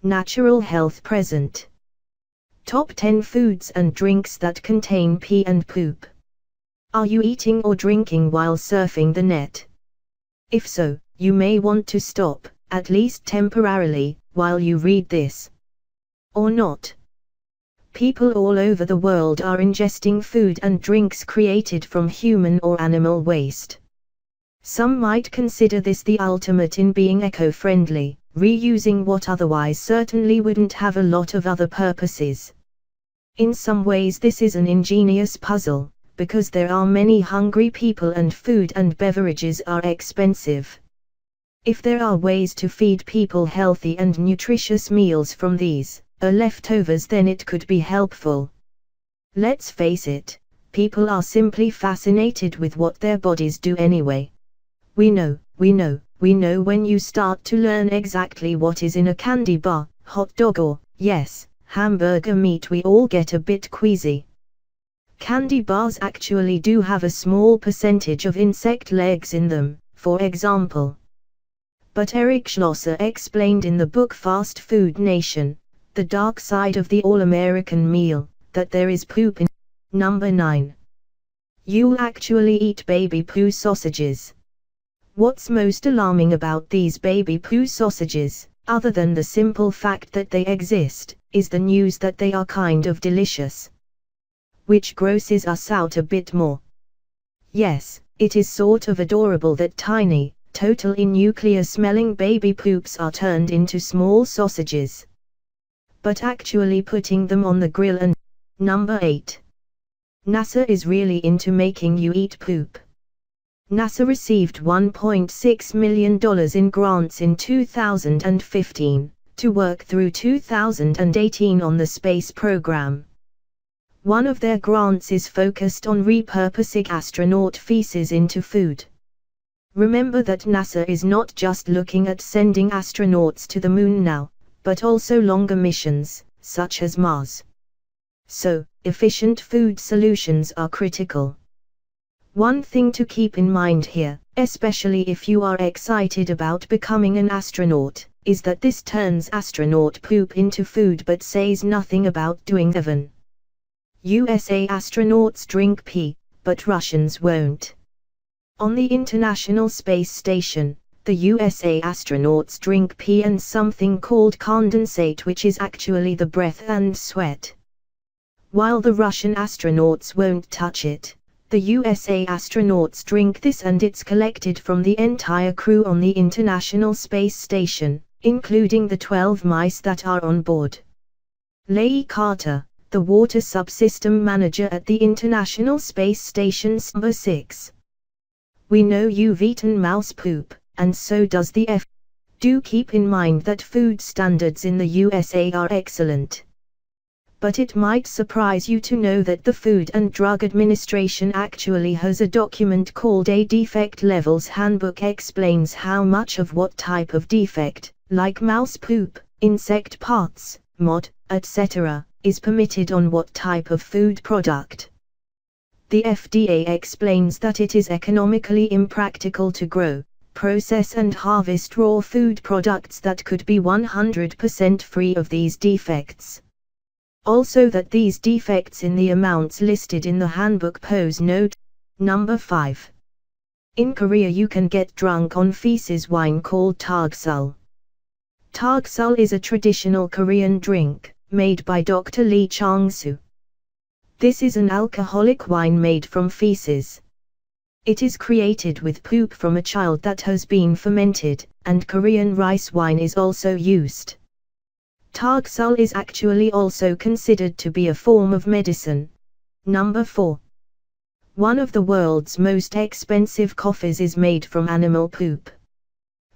Natural health present. Top 10 foods and drinks that contain pee and poop. Are you eating or drinking while surfing the net? If so, you may want to stop, at least temporarily, while you read this. Or not. People all over the world are ingesting food and drinks created from human or animal waste. Some might consider this the ultimate in being eco-friendly, reusing what otherwise certainly wouldn't have a lot of other purposes. In some ways this is an ingenious puzzle, because there are many hungry people and food and beverages are expensive. If there are ways to feed people healthy and nutritious meals from these leftovers, then it could be helpful. Let's face it, people are simply fascinated with what their bodies do anyway. We know when you start to learn exactly what is in a candy bar, hot dog or, yes, hamburger meat, we all get a bit queasy. Candy bars actually do have a small percentage of insect legs in them, for example. But Eric Schlosser explained in the book Fast Food Nation, The Dark Side of the All-American Meal, that there is poop in. Number 9. You'll actually eat baby poo sausages. What's most alarming about these baby poo sausages, other than the simple fact that they exist, is the news that they are kind of delicious. Which grosses us out a bit more. Yes, it is sort of adorable that tiny, totally nuclear-smelling baby poops are turned into small sausages. But actually putting them on the grill and. Number 8. NASA is really into making you eat poop. NASA received $1.6 million in grants in 2015, to work through 2018 on the space program. One of their grants is focused on repurposing astronaut feces into food. Remember that NASA is not just looking at sending astronauts to the moon now, but also longer missions, such as Mars. So, efficient food solutions are critical. One thing to keep in mind here, especially if you are excited about becoming an astronaut, is that this turns astronaut poop into food but says nothing about doing even. USA astronauts drink pee, but Russians won't. On the International Space Station, the USA astronauts drink pee and something called condensate, which is actually the breath and sweat. While the Russian astronauts won't touch it, the USA astronauts drink this, and it's collected from the entire crew on the International Space Station, including the 12 mice that are on board. Leigh Carter, the water subsystem manager at the International Space Station, number 6. We know you've eaten mouse poop, and so does the F. Do keep in mind that food standards in the USA are excellent. But it might surprise you to know that the Food and Drug Administration actually has a document called a Defect Levels Handbook. Explains how much of what type of defect, like mouse poop, insect parts, mold, etc., is permitted on what type of food product. The FDA explains that it is economically impractical to grow, process and harvest raw food products that could be 100% free of these defects. Also that these defects in the amounts listed in the handbook pose no. Number 5. In Korea you can get drunk on feces wine called Tarsal. Tarsal is a traditional Korean drink, made by Dr. Lee Chang-soo. This is an alcoholic wine made from feces. It is created with poop from a child that has been fermented, and Korean rice wine is also used. Tarsal is actually also considered to be a form of medicine. Number 4. One of the world's most expensive coffees is made from animal poop.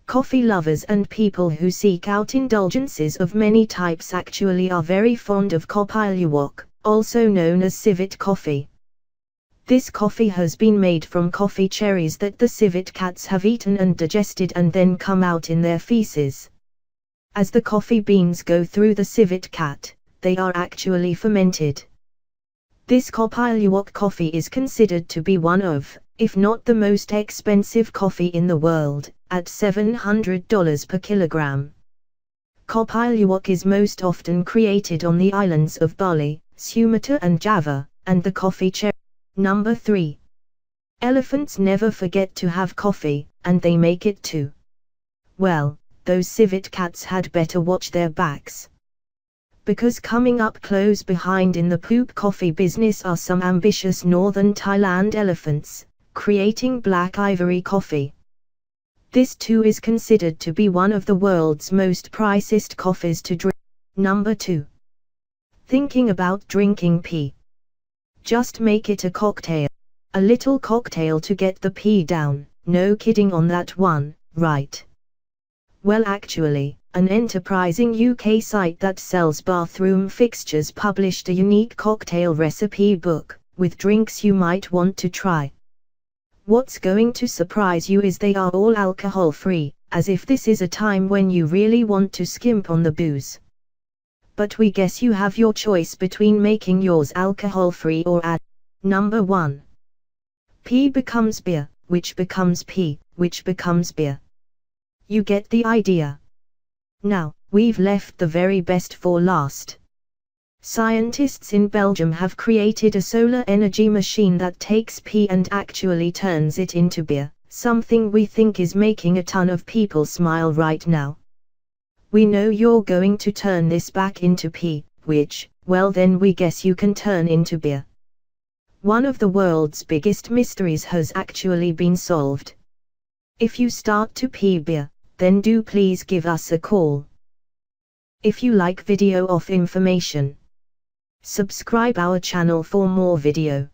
Coffee lovers and people who seek out indulgences of many types actually are very fond of Kopi Luwak, also known as civet coffee. This coffee has been made from coffee cherries that the civet cats have eaten and digested and then come out in their feces. As the coffee beans go through the civet cat, they are actually fermented. This Kopi Luwak coffee is considered to be one of, if not the most expensive coffee in the world, at $700 per kilogram. Kopi Luwak is most often created on the islands of Bali, Sumatra and Java, and the coffee cherry. Number 3. Elephants never forget to have coffee, and they make it too. Well, those civet cats had better watch their backs. Because coming up close behind in the poop coffee business are some ambitious northern Thailand elephants, creating black ivory coffee. This too is considered to be one of the world's most priced coffees to drink. Number 2. Thinking about drinking pee? Just make it a cocktail. A little cocktail to get the pee down, no kidding on that one, right? Well, actually, an enterprising UK site that sells bathroom fixtures published a unique cocktail recipe book, with drinks you might want to try. What's going to surprise you is they are all alcohol-free, as if this is a time when you really want to skimp on the booze. But we guess you have your choice between making yours alcohol-free or add. Number 1. Pee becomes beer, which becomes pee, which becomes beer. You get the idea. Now, we've left the very best for last. Scientists in Belgium have created a solar energy machine that takes pee and actually turns it into beer, something we think is making a ton of people smile right now. We know you're going to turn this back into pee, which, well then we guess you can turn into beer. One of the world's biggest mysteries has actually been solved. If you start to pee beer, then do please give us a call. If you like video of information, subscribe our channel for more video.